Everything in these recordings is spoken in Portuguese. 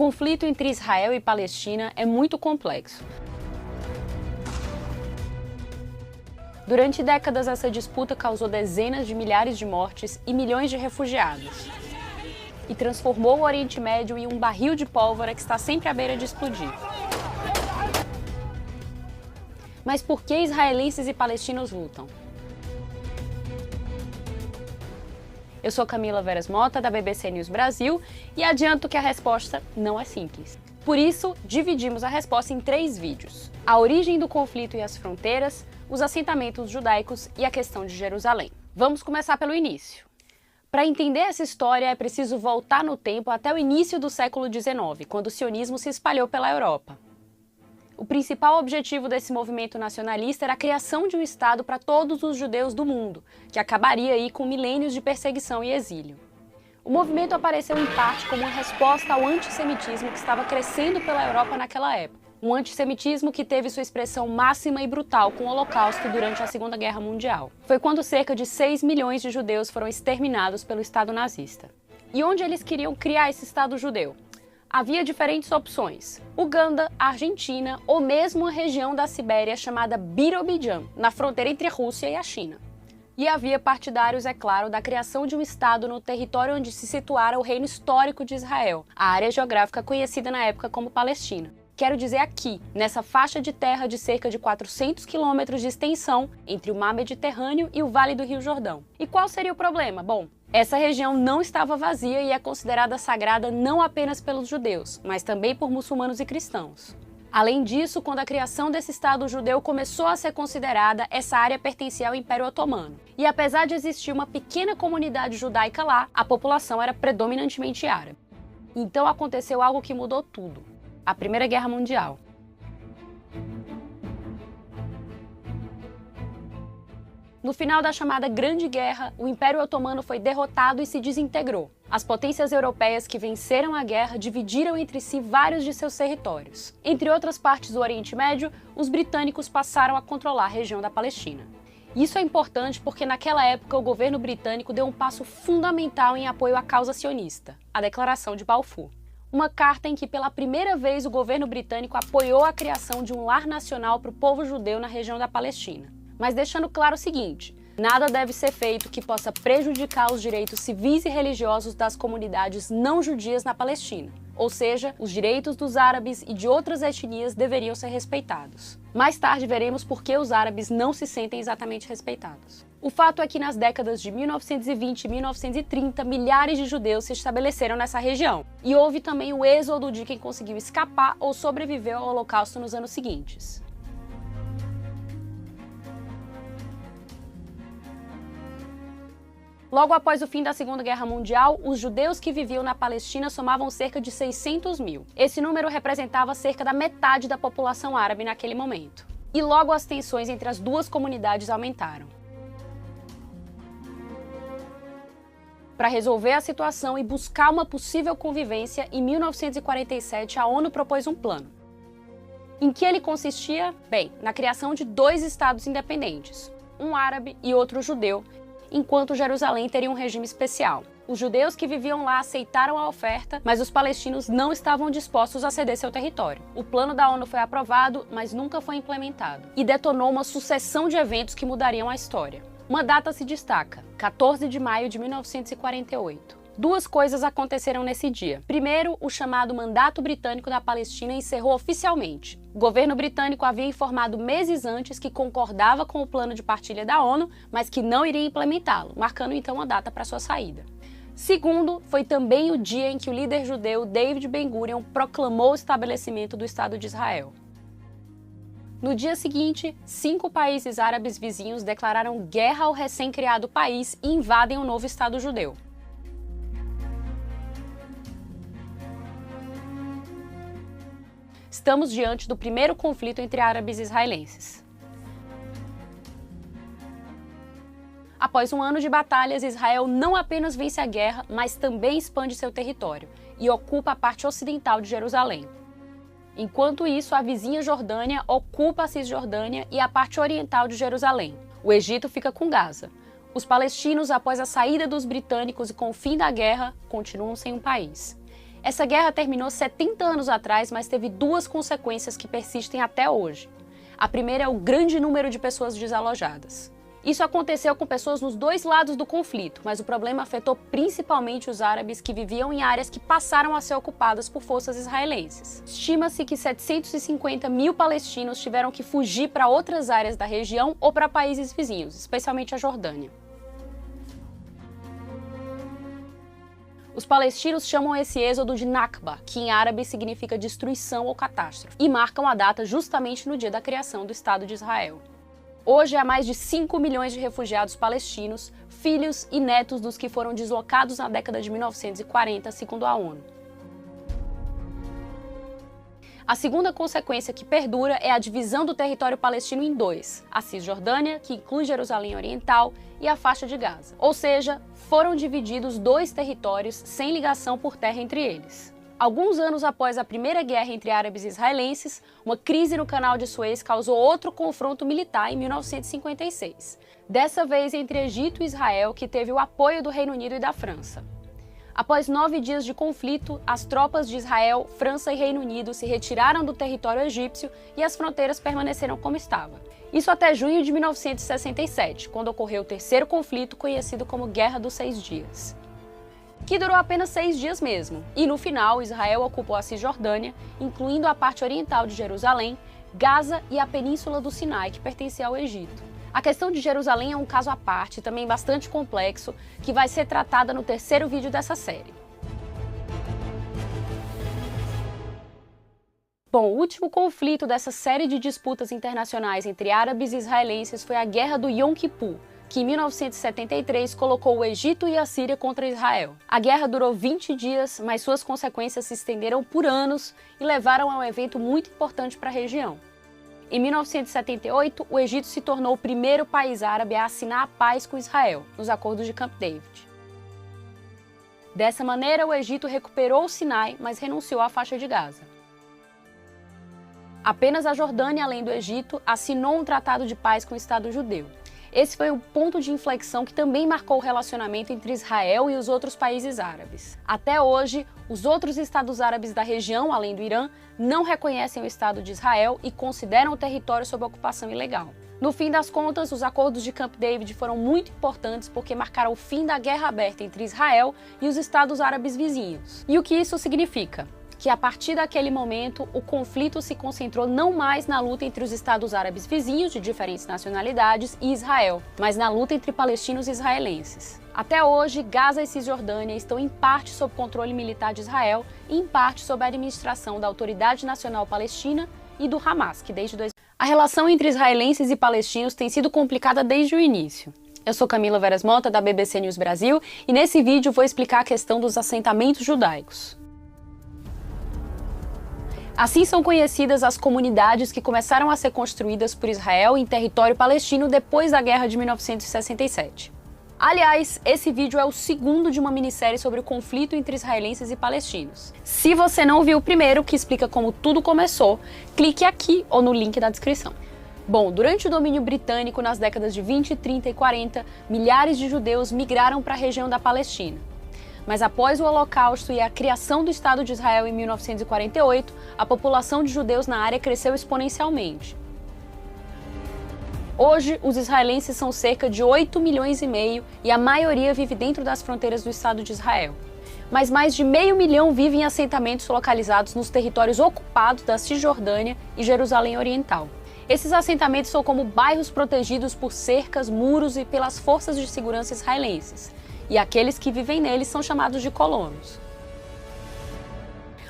conflito entre Israel e Palestina é muito complexo. Durante décadas, essa disputa causou dezenas de milhares de mortes e milhões de refugiados. E transformou o Oriente Médio em um barril de pólvora que está sempre à beira de explodir. Mas por que israelenses e palestinos lutam? Eu sou Camila Veras Mota, da BBC News Brasil, e adianto que a resposta não é simples. Por isso, dividimos a resposta em 3 vídeos: a origem do conflito e as fronteiras, os assentamentos judaicos e a questão de Jerusalém. Vamos começar pelo início. Para entender essa história, é preciso voltar no tempo até o início do século XIX, quando o sionismo se espalhou pela Europa. O principal objetivo desse movimento nacionalista era a criação de um Estado para todos os judeus do mundo, que acabaria aí com milênios de perseguição e exílio. O movimento apareceu em parte como uma resposta ao antissemitismo que estava crescendo pela Europa naquela época. Um antissemitismo que teve sua expressão máxima e brutal com o Holocausto durante a Segunda Guerra Mundial. Foi quando cerca de 6 milhões de judeus foram exterminados pelo Estado nazista. E onde eles queriam criar esse Estado judeu? Havia diferentes opções: Uganda, Argentina ou mesmo a região da Sibéria chamada Birobidjan, na fronteira entre a Rússia e a China. E havia partidários, é claro, da criação de um Estado no território onde se situara o reino histórico de Israel, a área geográfica conhecida na época como Palestina. Quero dizer aqui, nessa faixa de terra de cerca de 400 quilômetros de extensão entre o mar Mediterrâneo e o Vale do Rio Jordão. E qual seria o problema? Bom, essa região não estava vazia e é considerada sagrada não apenas pelos judeus, mas também por muçulmanos e cristãos. Além disso, quando a criação desse Estado judeu começou a ser considerada, essa área pertencia ao Império Otomano. E apesar de existir uma pequena comunidade judaica lá, a população era predominantemente árabe. Então aconteceu algo que mudou tudo: a Primeira Guerra Mundial. No final da chamada Grande Guerra, o Império Otomano foi derrotado e se desintegrou. As potências europeias que venceram a guerra dividiram entre si vários de seus territórios. Entre outras partes do Oriente Médio, os britânicos passaram a controlar a região da Palestina. Isso é importante porque naquela época o governo britânico deu um passo fundamental em apoio à causa sionista, a Declaração de Balfour. Uma carta em que pela primeira vez o governo britânico apoiou a criação de um lar nacional para o povo judeu na região da Palestina. Mas deixando claro o seguinte: nada deve ser feito que possa prejudicar os direitos civis e religiosos das comunidades não judias na Palestina. Ou seja, os direitos dos árabes e de outras etnias deveriam ser respeitados. Mais tarde veremos por que os árabes não se sentem exatamente respeitados. O fato é que nas décadas de 1920 e 1930, milhares de judeus se estabeleceram nessa região. E houve também o êxodo de quem conseguiu escapar ou sobreviveu ao Holocausto nos anos seguintes. Logo após o fim da Segunda Guerra Mundial, os judeus que viviam na Palestina somavam cerca de 600 mil. Esse número representava cerca da metade da população árabe naquele momento. E logo as tensões entre as duas comunidades aumentaram. Para resolver a situação e buscar uma possível convivência, em 1947 a ONU propôs um plano. Em que ele consistia? Bem, na criação de 2 estados independentes, um árabe e outro judeu, enquanto Jerusalém teria um regime especial. Os judeus que viviam lá aceitaram a oferta, mas os palestinos não estavam dispostos a ceder seu território. O plano da ONU foi aprovado, mas nunca foi implementado, e detonou uma sucessão de eventos que mudariam a história. Uma data se destaca: 14 de maio de 1948. 2 coisas aconteceram nesse dia. Primeiro, o chamado Mandato Britânico da Palestina encerrou oficialmente. O governo britânico havia informado meses antes que concordava com o plano de partilha da ONU, mas que não iria implementá-lo, marcando então a data para sua saída. Segundo, foi também o dia em que o líder judeu David Ben-Gurion proclamou o estabelecimento do Estado de Israel. No dia seguinte, 5 países árabes vizinhos declararam guerra ao recém-criado país e invadem o novo Estado judeu. Estamos diante do primeiro conflito entre árabes e israelenses. Após um ano de batalhas, Israel não apenas vence a guerra, mas também expande seu território e ocupa a parte ocidental de Jerusalém. Enquanto isso, a vizinha Jordânia ocupa a Cisjordânia e a parte oriental de Jerusalém. O Egito fica com Gaza. Os palestinos, após a saída dos britânicos e com o fim da guerra, continuam sem um país. Essa guerra terminou 70 anos atrás, mas teve duas consequências que persistem até hoje. A primeira é o grande número de pessoas desalojadas. Isso aconteceu com pessoas nos dois lados do conflito, mas o problema afetou principalmente os árabes que viviam em áreas que passaram a ser ocupadas por forças israelenses. Estima-se que 750 mil palestinos tiveram que fugir para outras áreas da região ou para países vizinhos, especialmente a Jordânia. Os palestinos chamam esse êxodo de Nakba, que em árabe significa destruição ou catástrofe, e marcam a data justamente no dia da criação do Estado de Israel. Hoje há mais de 5 milhões de refugiados palestinos, filhos e netos dos que foram deslocados na década de 1940, segundo a ONU. A segunda consequência que perdura é a divisão do território palestino em dois, a Cisjordânia, que inclui Jerusalém Oriental, e a faixa de Gaza. Ou seja, foram divididos dois territórios sem ligação por terra entre eles. Alguns anos após a primeira guerra entre árabes e israelenses, uma crise no canal de Suez causou outro confronto militar em 1956. Dessa vez entre Egito e Israel, que teve o apoio do Reino Unido e da França. Após 9 dias de conflito, as tropas de Israel, França e Reino Unido se retiraram do território egípcio e as fronteiras permaneceram como estavam. Isso até junho de 1967, quando ocorreu o terceiro conflito, conhecido como Guerra dos 6 Dias. Que durou apenas 6 dias mesmo, e no final Israel ocupou a Cisjordânia, incluindo a parte oriental de Jerusalém, Gaza e a Península do Sinai, que pertencia ao Egito. A questão de Jerusalém é um caso à parte, também bastante complexo, que vai ser tratada no terceiro vídeo dessa série. Bom, o último conflito dessa série de disputas internacionais entre árabes e israelenses foi a Guerra do Yom Kippur, que em 1973 colocou o Egito e a Síria contra Israel. A guerra durou 20 dias, mas suas consequências se estenderam por anos e levaram a um evento muito importante para a região. Em 1978, o Egito se tornou o primeiro país árabe a assinar a paz com Israel, nos acordos de Camp David. Dessa maneira, o Egito recuperou o Sinai, mas renunciou à faixa de Gaza. Apenas a Jordânia, além do Egito, assinou um tratado de paz com o Estado judeu. Esse foi o ponto de inflexão que também marcou o relacionamento entre Israel e os outros países árabes. Até hoje, os outros estados árabes da região, além do Irã, não reconhecem o Estado de Israel e consideram o território sob ocupação ilegal. No fim das contas, os acordos de Camp David foram muito importantes porque marcaram o fim da guerra aberta entre Israel e os estados árabes vizinhos. E o que isso significa? Que a partir daquele momento, o conflito se concentrou não mais na luta entre os estados árabes vizinhos de diferentes nacionalidades e Israel, mas na luta entre palestinos e israelenses. Até hoje, Gaza e Cisjordânia estão em parte sob controle militar de Israel e em parte sob a administração da Autoridade Nacional Palestina e do Hamas, que desde 2000... A relação entre israelenses e palestinos tem sido complicada desde o início. Eu sou Camila Veras Mota, da BBC News Brasil, e nesse vídeo vou explicar a questão dos assentamentos judaicos. Assim são conhecidas as comunidades que começaram a ser construídas por Israel em território palestino depois da Guerra de 1967. Aliás, esse vídeo é o segundo de uma minissérie sobre o conflito entre israelenses e palestinos. Se você não viu o primeiro, que explica como tudo começou, clique aqui ou no link da descrição. Bom, durante o domínio britânico nas décadas de 20, 30 e 40, milhares de judeus migraram para a região da Palestina. Mas após o Holocausto e a criação do Estado de Israel em 1948, a população de judeus na área cresceu exponencialmente. Hoje, os israelenses são cerca de 8 milhões e meio e a maioria vive dentro das fronteiras do Estado de Israel. Mas mais de meio milhão vivem em assentamentos localizados nos territórios ocupados da Cisjordânia e Jerusalém Oriental. Esses assentamentos são como bairros protegidos por cercas, muros e pelas forças de segurança israelenses. E aqueles que vivem neles são chamados de colonos.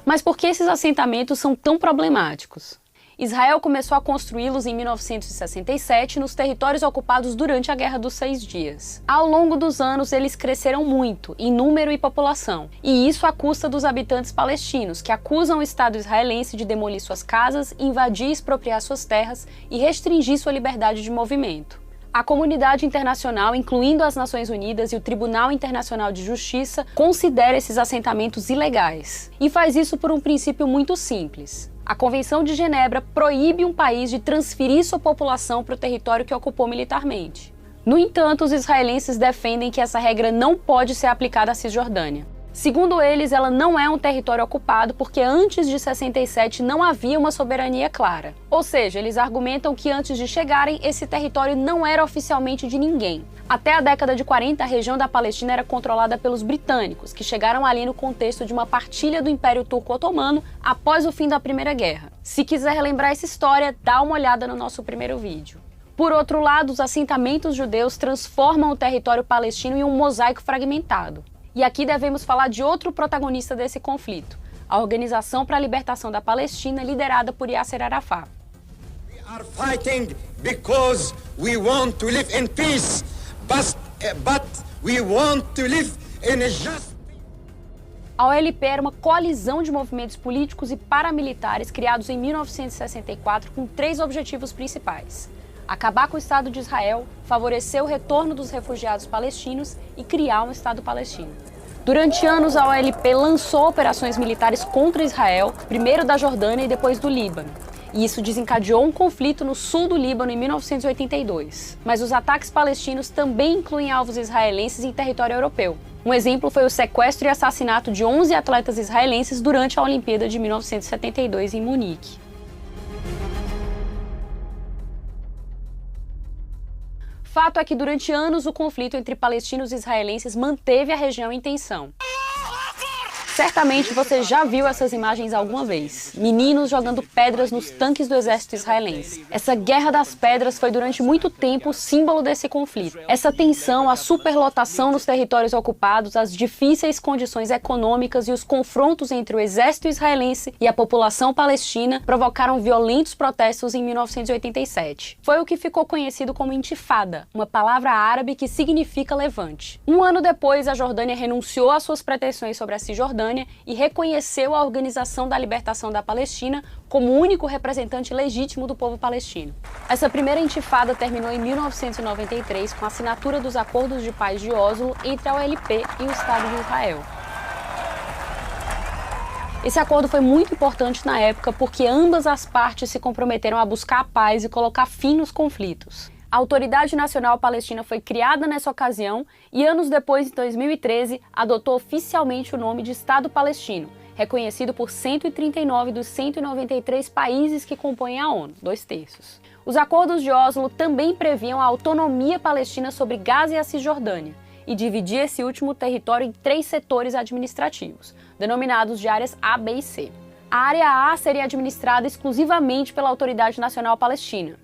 Mas por que esses assentamentos são tão problemáticos? Israel começou a construí-los em 1967 nos territórios ocupados durante a Guerra dos 6 Dias. Ao longo dos anos, eles cresceram muito, em número e população, e isso à custa dos habitantes palestinos, que acusam o Estado israelense de demolir suas casas, invadir e expropriar suas terras e restringir sua liberdade de movimento. A comunidade internacional, incluindo as Nações Unidas e o Tribunal Internacional de Justiça, considera esses assentamentos ilegais. E faz isso por um princípio muito simples. A Convenção de Genebra proíbe um país de transferir sua população para o território que ocupou militarmente. No entanto, os israelenses defendem que essa regra não pode ser aplicada à Cisjordânia. Segundo eles, ela não é um território ocupado porque antes de 67 não havia uma soberania clara. Ou seja, eles argumentam que antes de chegarem, esse território não era oficialmente de ninguém. Até a década de 40, a região da Palestina era controlada pelos britânicos, que chegaram ali no contexto de uma partilha do Império Turco-Otomano após o fim da Primeira Guerra. Se quiser relembrar essa história, dá uma olhada no nosso primeiro vídeo. Por outro lado, os assentamentos judeus transformam o território palestino em um mosaico fragmentado. E aqui devemos falar de outro protagonista desse conflito, a Organização para a Libertação da Palestina, liderada por Yasser Arafat. We are fighting because we want to live in peace, but we want to live in a just. A OLP era uma coalizão de movimentos políticos e paramilitares criados em 1964 com 3 objetivos principais: acabar com o Estado de Israel, favorecer o retorno dos refugiados palestinos e criar um Estado palestino. Durante anos, a OLP lançou operações militares contra Israel, primeiro da Jordânia e depois do Líbano. E isso desencadeou um conflito no sul do Líbano em 1982. Mas os ataques palestinos também incluem alvos israelenses em território europeu. Um exemplo foi o sequestro e assassinato de 11 atletas israelenses durante a Olimpíada de 1972 em Munique. Fato é que durante anos o conflito entre palestinos e israelenses manteve a região em tensão. Certamente você já viu essas imagens alguma vez. Meninos jogando pedras nos tanques do exército israelense. Essa guerra das pedras foi durante muito tempo o símbolo desse conflito. Essa tensão, a superlotação nos territórios ocupados, as difíceis condições econômicas e os confrontos entre o exército israelense e a população palestina provocaram violentos protestos em 1987. Foi o que ficou conhecido como Intifada, uma palavra árabe que significa levante. Um ano depois, a Jordânia renunciou às suas pretensões sobre a Cisjordânia e reconheceu a Organização da Libertação da Palestina como o único representante legítimo do povo palestino. Essa primeira intifada terminou em 1993 com a assinatura dos Acordos de Paz de Oslo entre a OLP e o Estado de Israel. Esse acordo foi muito importante na época porque ambas as partes se comprometeram a buscar a paz e colocar fim nos conflitos. A Autoridade Nacional Palestina foi criada nessa ocasião e anos depois, em 2013, adotou oficialmente o nome de Estado Palestino, reconhecido por 139 dos 193 países que compõem a ONU, 2/3. Os acordos de Oslo também previam a autonomia palestina sobre Gaza e a Cisjordânia e dividia esse último território em 3 setores administrativos, denominados de áreas A, B e C. A área A seria administrada exclusivamente pela Autoridade Nacional Palestina.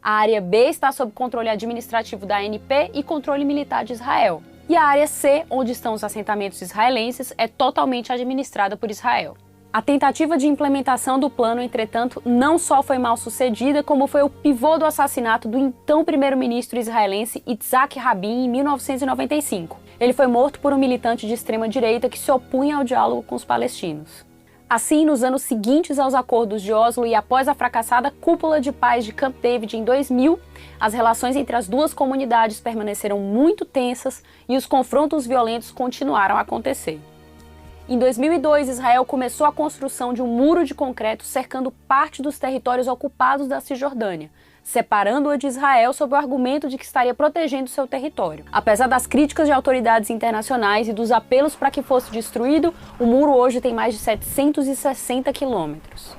A área B está sob controle administrativo da ANP e controle militar de Israel. E a área C, onde estão os assentamentos israelenses, é totalmente administrada por Israel. A tentativa de implementação do plano, entretanto, não só foi mal sucedida, como foi o pivô do assassinato do então primeiro-ministro israelense Yitzhak Rabin em 1995. Ele foi morto por um militante de extrema-direita que se opunha ao diálogo com os palestinos. Assim, nos anos seguintes aos acordos de Oslo e após a fracassada Cúpula de Paz de Camp David em 2000, as relações entre as duas comunidades permaneceram muito tensas e os confrontos violentos continuaram a acontecer. Em 2002, Israel começou a construção de um muro de concreto cercando parte dos territórios ocupados da Cisjordânia, separando-a de Israel sob o argumento de que estaria protegendo seu território. Apesar das críticas de autoridades internacionais e dos apelos para que fosse destruído, o muro hoje tem mais de 760 quilômetros.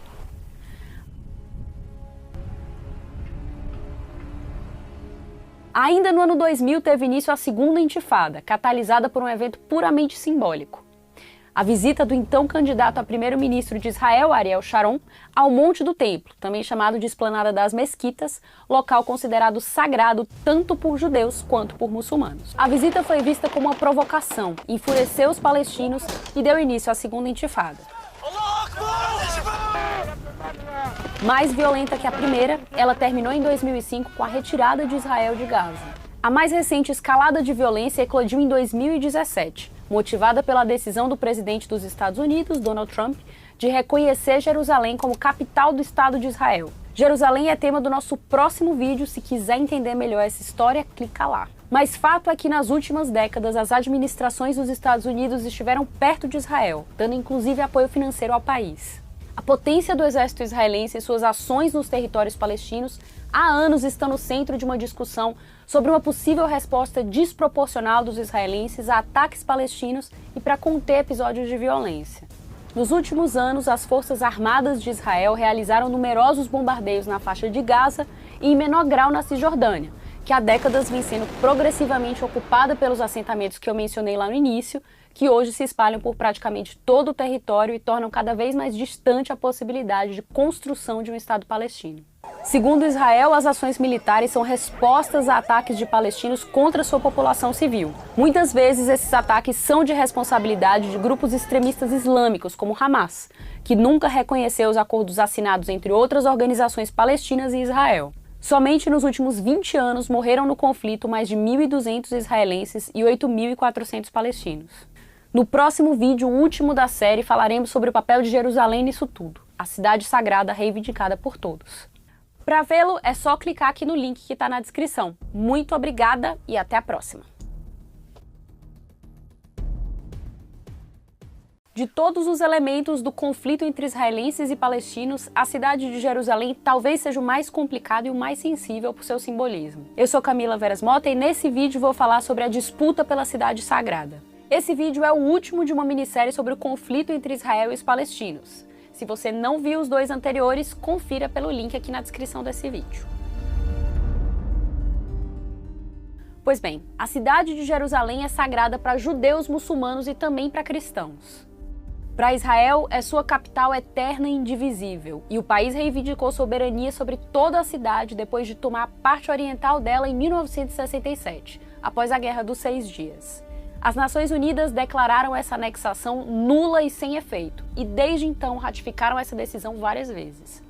Ainda no ano 2000 teve início a segunda intifada, catalisada por um evento puramente simbólico. A visita do então candidato a primeiro-ministro de Israel, Ariel Sharon, ao Monte do Templo, também chamado de Esplanada das Mesquitas, local considerado sagrado tanto por judeus quanto por muçulmanos. A visita foi vista como uma provocação, enfureceu os palestinos e deu início à segunda intifada. Mais violenta que a primeira, ela terminou em 2005 com a retirada de Israel de Gaza. A mais recente escalada de violência eclodiu em 2017, motivada pela decisão do presidente dos Estados Unidos, Donald Trump, de reconhecer Jerusalém como capital do Estado de Israel. Jerusalém é tema do nosso próximo vídeo, se quiser entender melhor essa história, clica lá. Mas fato é que nas últimas décadas as administrações dos Estados Unidos estiveram perto de Israel, dando inclusive apoio financeiro ao país. A potência do exército israelense e suas ações nos territórios palestinos há anos estão no centro de uma discussão sobre uma possível resposta desproporcional dos israelenses a ataques palestinos e para conter episódios de violência. Nos últimos anos, as Forças Armadas de Israel realizaram numerosos bombardeios na faixa de Gaza e em menor grau na Cisjordânia, que há décadas vem sendo progressivamente ocupada pelos assentamentos que eu mencionei lá no início, que hoje se espalham por praticamente todo o território e tornam cada vez mais distante a possibilidade de construção de um Estado palestino. Segundo Israel, as ações militares são respostas a ataques de palestinos contra sua população civil. Muitas vezes esses ataques são de responsabilidade de grupos extremistas islâmicos, como Hamas, que nunca reconheceu os acordos assinados entre outras organizações palestinas e Israel. Somente nos últimos 20 anos morreram no conflito mais de 1.200 israelenses e 8.400 palestinos. No próximo vídeo, o último da série, falaremos sobre o papel de Jerusalém nisso tudo, a cidade sagrada reivindicada por todos. Para vê-lo, é só clicar aqui no link que está na descrição. Muito obrigada e até a próxima! De todos os elementos do conflito entre israelenses e palestinos, a cidade de Jerusalém talvez seja o mais complicado e o mais sensível por seu simbolismo. Eu sou Camila Veras Mota e nesse vídeo vou falar sobre a disputa pela cidade sagrada. Esse vídeo é o último de uma minissérie sobre o conflito entre Israel e os palestinos. Se você não viu os dois anteriores, confira pelo link aqui na descrição desse vídeo. Pois bem, a cidade de Jerusalém é sagrada para judeus, muçulmanos e também para cristãos. Para Israel, é sua capital eterna e indivisível, e o país reivindicou soberania sobre toda a cidade depois de tomar a parte oriental dela em 1967, após a Guerra dos 6 Dias. As Nações Unidas declararam essa anexação nula e sem efeito, e desde então ratificaram essa decisão várias vezes.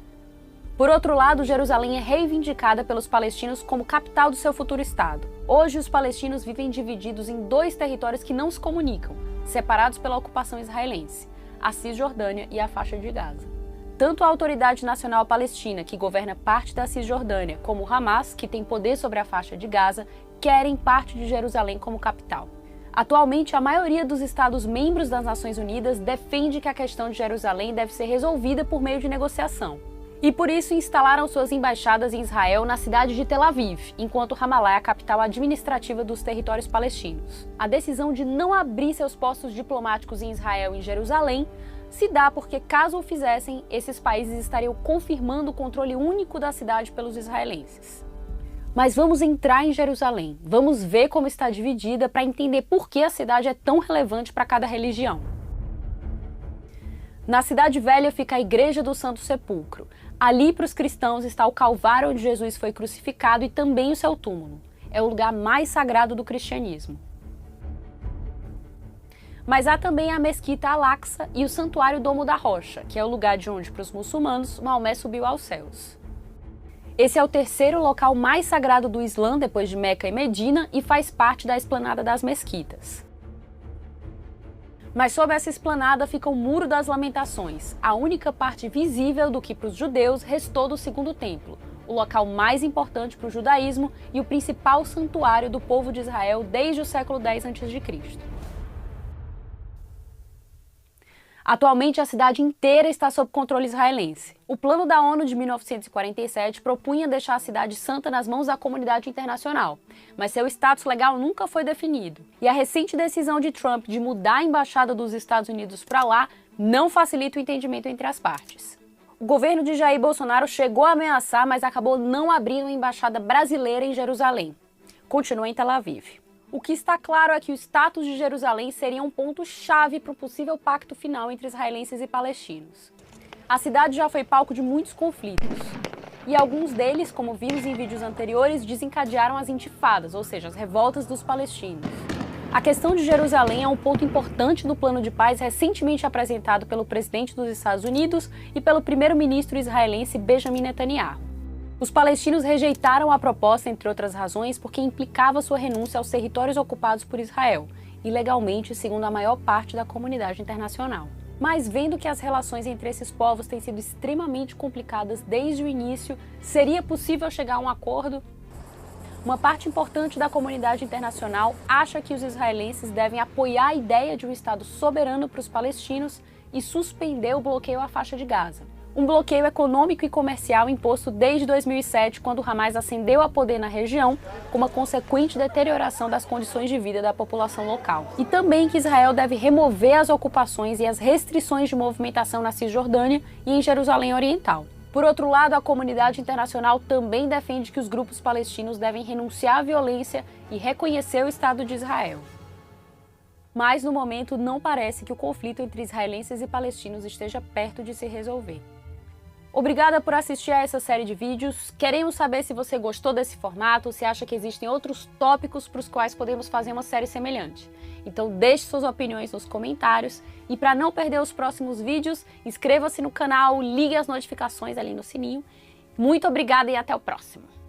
Por outro lado, Jerusalém é reivindicada pelos palestinos como capital do seu futuro Estado. Hoje, os palestinos vivem divididos em dois territórios que não se comunicam, separados pela ocupação israelense, a Cisjordânia e a faixa de Gaza. Tanto a Autoridade Nacional Palestina, que governa parte da Cisjordânia, como o Hamas, que tem poder sobre a faixa de Gaza, querem parte de Jerusalém como capital. Atualmente, a maioria dos Estados-membros das Nações Unidas defende que a questão de Jerusalém deve ser resolvida por meio de negociação. E por isso instalaram suas embaixadas em Israel na cidade de Tel Aviv, enquanto Ramallah é a capital administrativa dos territórios palestinos. A decisão de não abrir seus postos diplomáticos em Israel e em Jerusalém se dá porque, caso o fizessem, esses países estariam confirmando o controle único da cidade pelos israelenses. Mas vamos entrar em Jerusalém, vamos ver como está dividida para entender por que a cidade é tão relevante para cada religião. Na Cidade Velha fica a Igreja do Santo Sepulcro. Ali, para os cristãos, está o Calvário onde Jesus foi crucificado e também o seu túmulo. É o lugar mais sagrado do cristianismo. Mas há também a Mesquita Al-Aqsa e o Santuário Domo da Rocha, que é o lugar de onde, para os muçulmanos, Maomé subiu aos céus. Esse é o terceiro local mais sagrado do Islã, depois de Meca e Medina, e faz parte da esplanada das mesquitas. Mas sob essa esplanada fica o Muro das Lamentações, a única parte visível do que para os judeus restou do Segundo Templo, o local mais importante para o judaísmo e o principal santuário do povo de Israel desde o século X a.C. Atualmente, a cidade inteira está sob controle israelense. O plano da ONU de 1947 propunha deixar a cidade santa nas mãos da comunidade internacional, mas seu status legal nunca foi definido. E a recente decisão de Trump de mudar a embaixada dos Estados Unidos para lá não facilita o entendimento entre as partes. O governo de Jair Bolsonaro chegou a ameaçar, mas acabou não abrindo a embaixada brasileira em Jerusalém. Continua em Tel Aviv. O que está claro é que o status de Jerusalém seria um ponto-chave para o possível pacto final entre israelenses e palestinos. A cidade já foi palco de muitos conflitos, e alguns deles, como vimos em vídeos anteriores, desencadearam as intifadas, ou seja, as revoltas dos palestinos. A questão de Jerusalém é um ponto importante do plano de paz recentemente apresentado pelo presidente dos Estados Unidos e pelo primeiro-ministro israelense Benjamin Netanyahu. Os palestinos rejeitaram a proposta, entre outras razões, porque implicava sua renúncia aos territórios ocupados por Israel, ilegalmente, segundo a maior parte da comunidade internacional. Mas vendo que as relações entre esses povos têm sido extremamente complicadas desde o início, seria possível chegar a um acordo? Uma parte importante da comunidade internacional acha que os israelenses devem apoiar a ideia de um Estado soberano para os palestinos e suspendeu o bloqueio à faixa de Gaza. Um bloqueio econômico e comercial imposto desde 2007, quando o Hamas ascendeu ao poder na região, com uma consequente deterioração das condições de vida da população local. E também que Israel deve remover as ocupações e as restrições de movimentação na Cisjordânia e em Jerusalém Oriental. Por outro lado, a comunidade internacional também defende que os grupos palestinos devem renunciar à violência e reconhecer o Estado de Israel. Mas, no momento, não parece que o conflito entre israelenses e palestinos esteja perto de se resolver. Obrigada por assistir a essa série de vídeos. Queremos saber se você gostou desse formato, se acha que existem outros tópicos para os quais podemos fazer uma série semelhante. Então deixe suas opiniões nos comentários e para não perder os próximos vídeos, inscreva-se no canal, ligue as notificações ali no sininho. Muito obrigada e até o próximo!